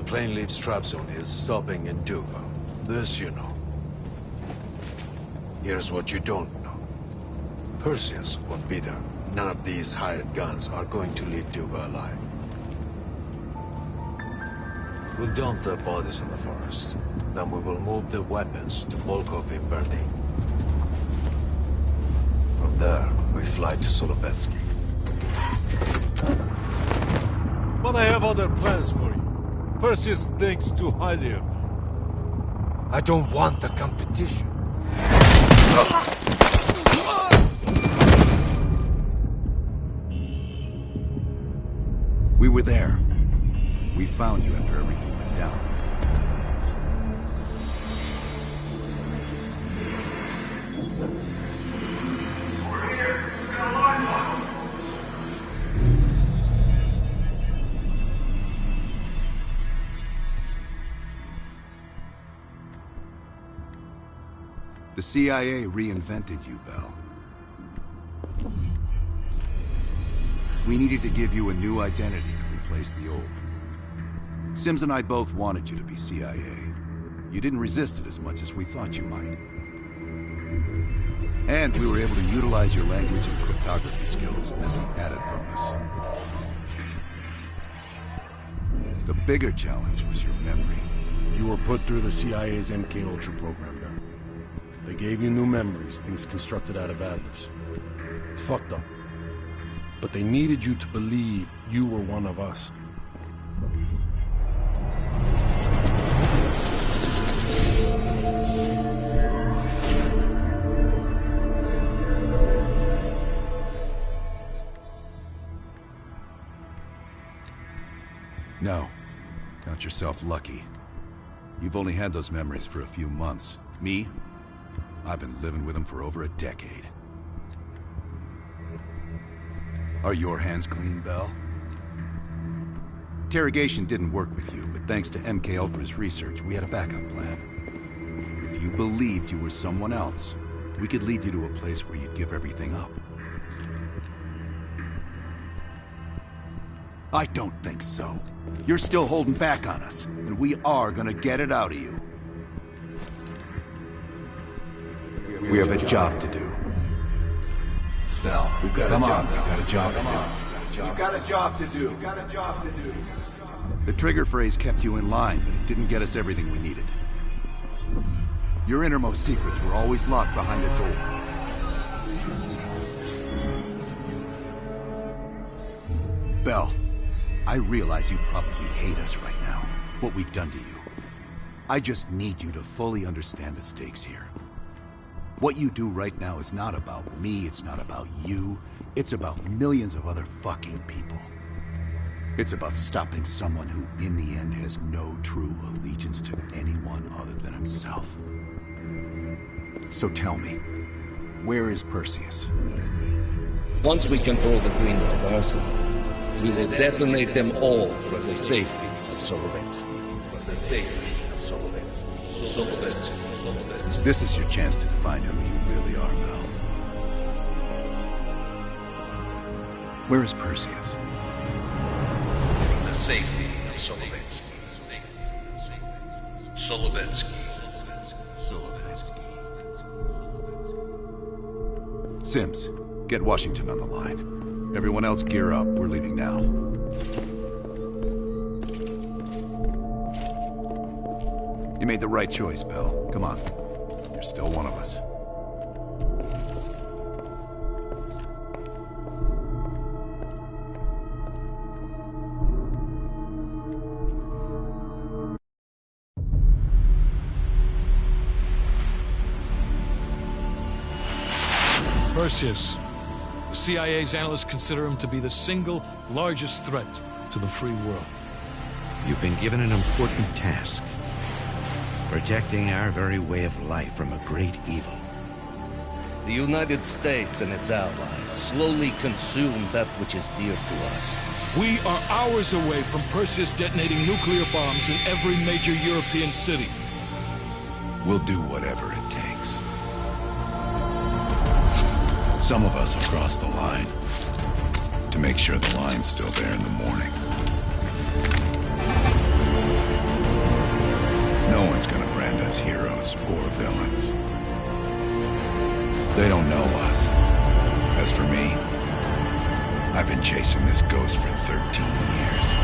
plane leaves trap zone is stopping in Duva. This you know. Here's what you don't know. Perseus won't be there. None of these hired guns are going to leave Duva alive. We'll dump their bodies in the forest. Then we will move the weapons to Volkov in Berlin. From there, we fly to Solovetsky. But I have other plans for you. Perseus thinks too highly of you. I don't want the competition. We were there. We found you after everything went down. We're here. We've got a line on. The CIA reinvented you, Bell. We needed to give you a new identity to replace the old. Sims and I both wanted you to be CIA. You didn't resist it as much as we thought you might. And we were able to utilize your language and cryptography skills as an added bonus. The bigger challenge was your memory. You were put through the CIA's MK Ultra program, Bell. They gave you new memories, things constructed out of Adlers. It's fucked up. But they needed you to believe you were one of us. No. Count yourself lucky. You've only had those memories for a few months. Me? I've been living with them for over a decade. Are your hands clean, Bell? Interrogation didn't work with you, but thanks to MK Ultra's research, we had a backup plan. If you believed you were someone else, we could lead you to a place where you'd give everything up. I don't think so. You're still holding back on us, and we are gonna get it out of you. We have a job to do. Bell, we've got a job. We've got a job to do. You've got a job to do. You've got a job to do. The trigger phrase kept you in line, but it didn't get us everything we needed. Your innermost secrets were always locked behind a door. Bell, I realize you probably hate us right now, what we've done to you. I just need you to fully understand the stakes here. What you do right now is not about me, it's not about you, it's about millions of other fucking people. It's about stopping someone who, in the end, has no true allegiance to anyone other than himself. So tell me, where is Perseus? Once we control the Greenland arsenal, we will detonate them all for the safety of Solovetsky. For the safety of Solovetsky. Solovetsky. This is your chance to define who you really are, Bell. Where is Perseus? For the safety of Solovetsky. Solovetsky. Solovetsky. Sims, get Washington on the line. Everyone else gear up. We're leaving now. You made the right choice, Bell. Come on. You're still one of us. Perseus. The CIA's analysts consider him to be the single largest threat to the free world. You've been given an important task. Protecting our very way of life from a great evil. The United States and its allies slowly consume that which is dear to us. We are hours away from Perseus detonating nuclear bombs in every major European city. We'll do whatever it takes. Some of us will cross the line to make sure the line's still there in the morning. No one's gonna brand us heroes or villains. They don't know us. As for me, I've been chasing this ghost for 13 years.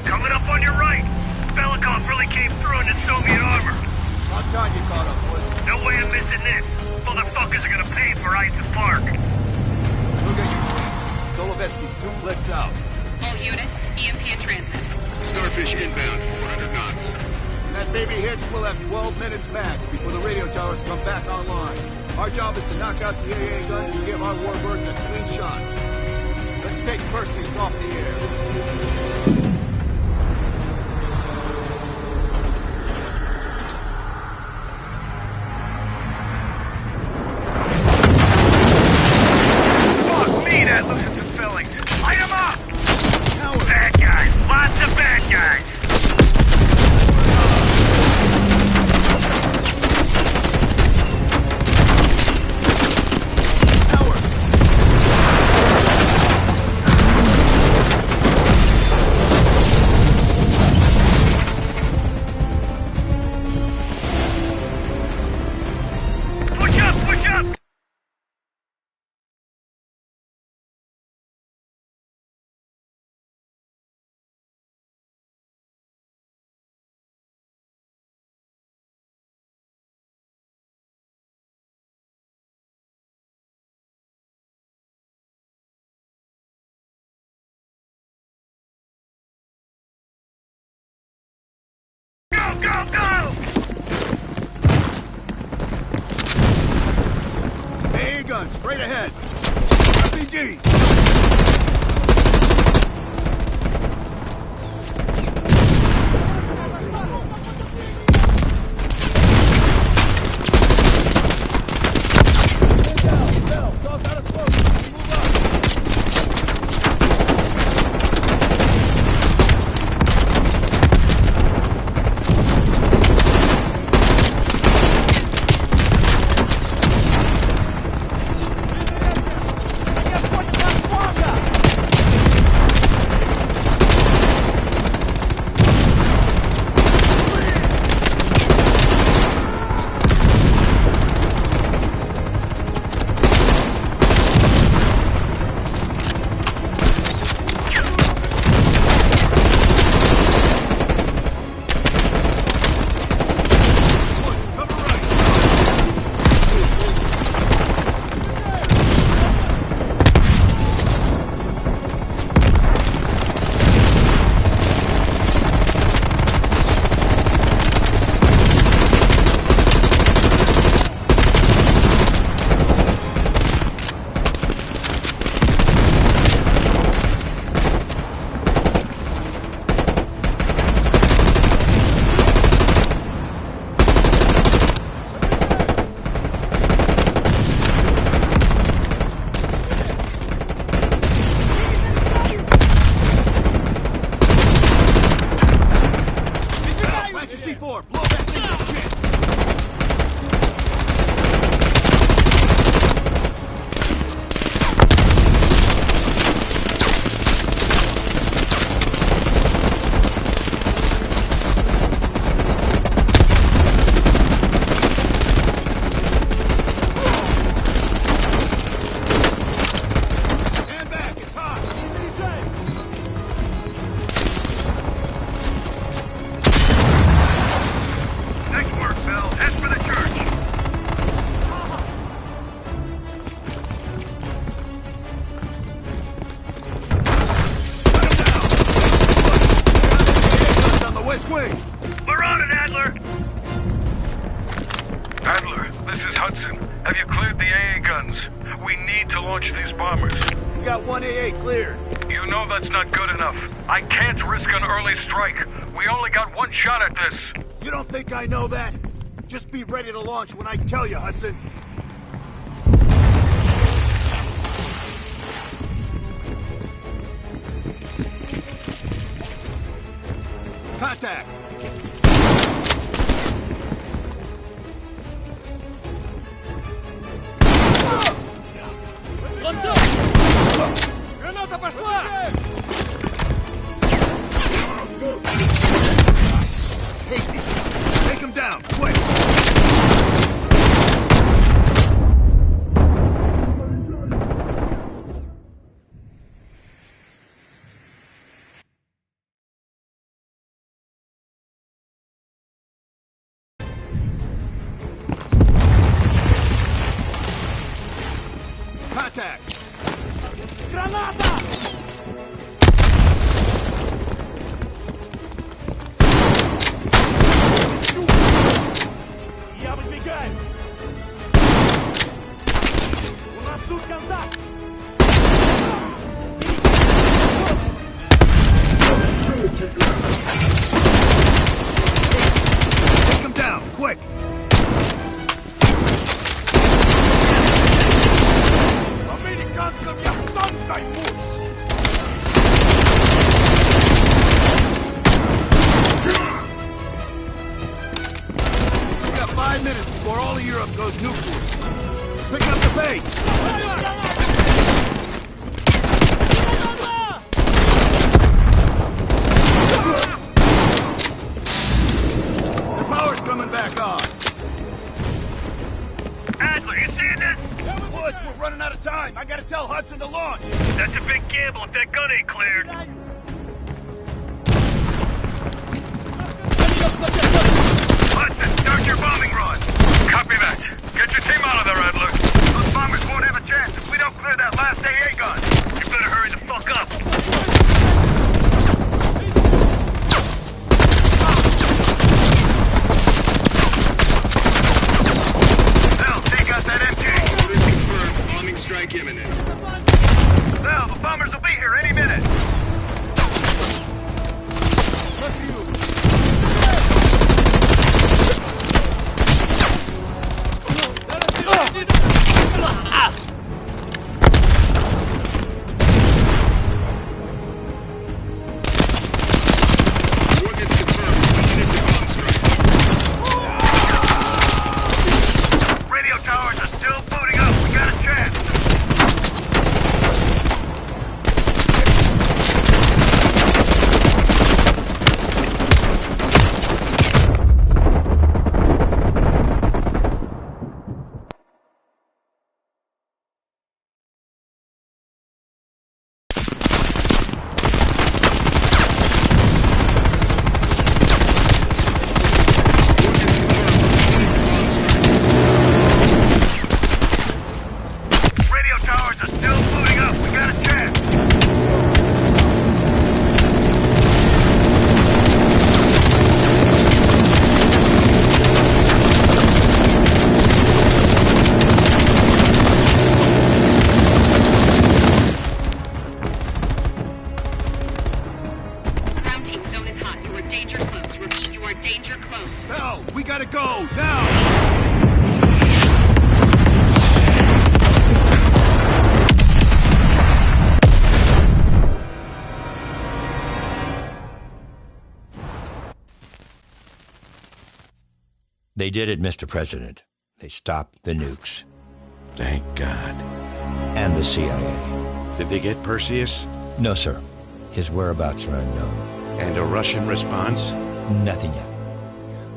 Coming up on your right. Belikov really came through in his Soviet armor. About time you caught up, Woods. No way I'm missing this. Motherfuckers are gonna pay for Isaac Park. Look at your sheets. Solovetsky's 2 clicks out. All units, EMP in transit. Starfish inbound, 400 knots. When that baby hits, we'll have 12 minutes max before the radio towers come back online. Our job is to knock out the AA guns and give our warbirds a clean shot. Let's take Perseus off the air. Fuck me, that loses some fillings. Light 'em up! Bad guys. Lots of bad guys. Push up, push up! Go, go, go! AA guns, straight ahead. RPGs. fired. You know that's not good enough. I can't risk an early strike. We only got one shot at this. You don't think I know that? Just be ready to launch when I tell you, Hudson. Contact! Граната пошла! Take him down, quick! Contact! Граната! Я выдвигаюсь! У нас тут контакт! Take him down, quick! Американцам я сам займусь! We got 5 minutes before all of Europe goes nuclear. Pick up the base! The power's coming back on. Adler, you seeing this? Woods, we're running out of time. I gotta tell Hudson to launch. That's a big gamble if that gun ain't cleared. Hudson, start your bombing run. Copy that. Get your team out of there, Adler. Those bombers won't have a chance if we don't clear that last AA gun. You better hurry the fuck up. Hell, take out that MK. Orders confirmed. Bombing strike imminent. Hell, the bombers will be here any minute. Coordinates confirmed. Imminent bomb strike. Radio towers are still booting up. We got a chance. Radio towers are still booting up. We got a chance. Ground team, zone is hot. You are danger close. Repeat, you are danger close. Bell, we gotta go, now! They did it, Mr. President. They stopped the nukes. Thank God. And the CIA. Did they get Perseus? No, sir. His whereabouts are unknown. And a Russian response? Nothing yet.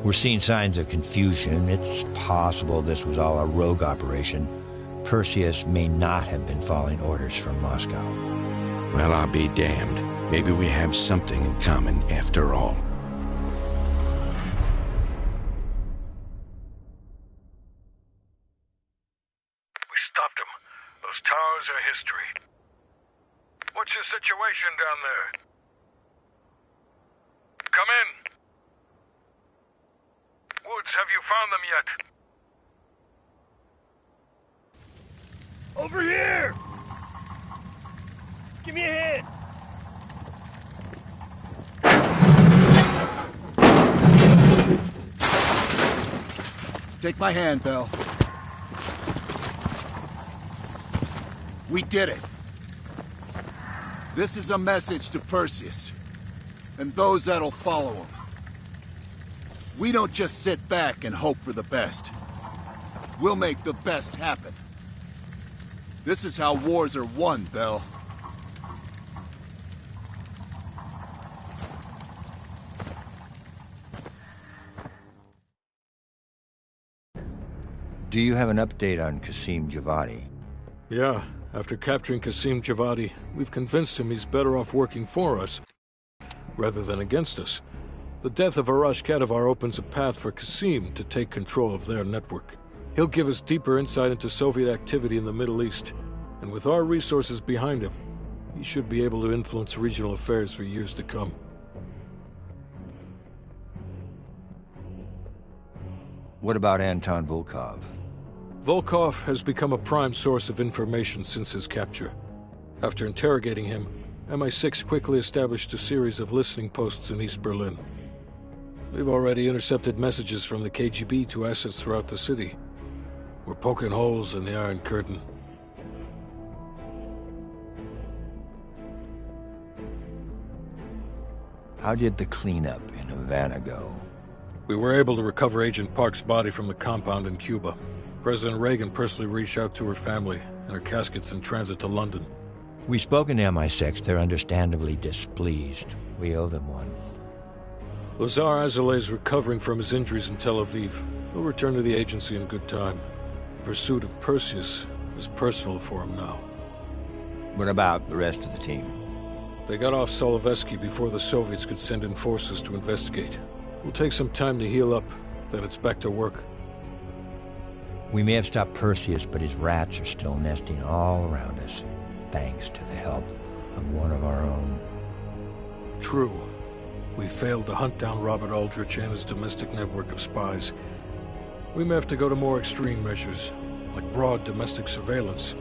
We're seeing signs of confusion. It's possible this was all a rogue operation. Perseus may not have been following orders from Moscow. Well, I'll be damned. Maybe we have something in common after all. We stopped them. Those towers are history. What's your situation down there? Come in. Woods, have you found them yet? Over here! Give me a hand! Take my hand, Bell. We did it. This is a message to Perseus, and those that'll follow him. We don't just sit back and hope for the best. We'll make the best happen. This is how wars are won, Bell. Do you have an update on Qasim Javadi? Yeah, after capturing Qasim Javadi, we've convinced him he's better off working for us, rather than against us. The death of Arash Kadivar opens a path for Qasim to take control of their network. He'll give us deeper insight into Soviet activity in the Middle East, and with our resources behind him, he should be able to influence regional affairs for years to come. What about Anton Volkov? Volkov has become a prime source of information since his capture. After interrogating him, MI6 quickly established a series of listening posts in East Berlin. We've already intercepted messages from the KGB to assets throughout the city. We're poking holes in the Iron Curtain. How did the cleanup in Havana go? We were able to recover Agent Park's body from the compound in Cuba. President Reagan personally reached out to her family, and her casket's in transit to London. We've spoken to MI6. They're understandably displeased. We owe them one. Lazar Azaleh is recovering from his injuries in Tel Aviv. He'll return to the agency in good time. The pursuit of Perseus is personal for him now. What about the rest of the team? They got off Solovetsky before the Soviets could send in forces to investigate. We'll take some time to heal up, then it's back to work. We may have stopped Perseus, but his rats are still nesting all around us, thanks to the help of one of our own. True. We failed to hunt down Robert Aldrich and his domestic network of spies. We may have to go to more extreme measures, like broad domestic surveillance,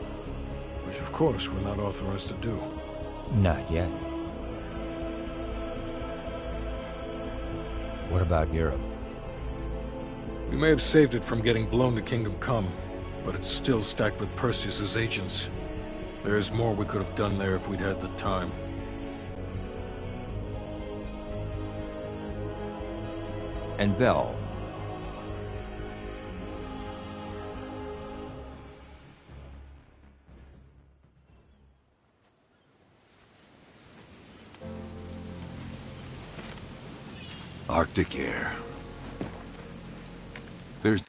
which of course we're not authorized to do. Not yet. What about Europe? We may have saved it from getting blown to Kingdom Come, but it's still stacked with Perseus's agents. There's more we could have done there if we'd had the time. And Bell. Arctic air. There's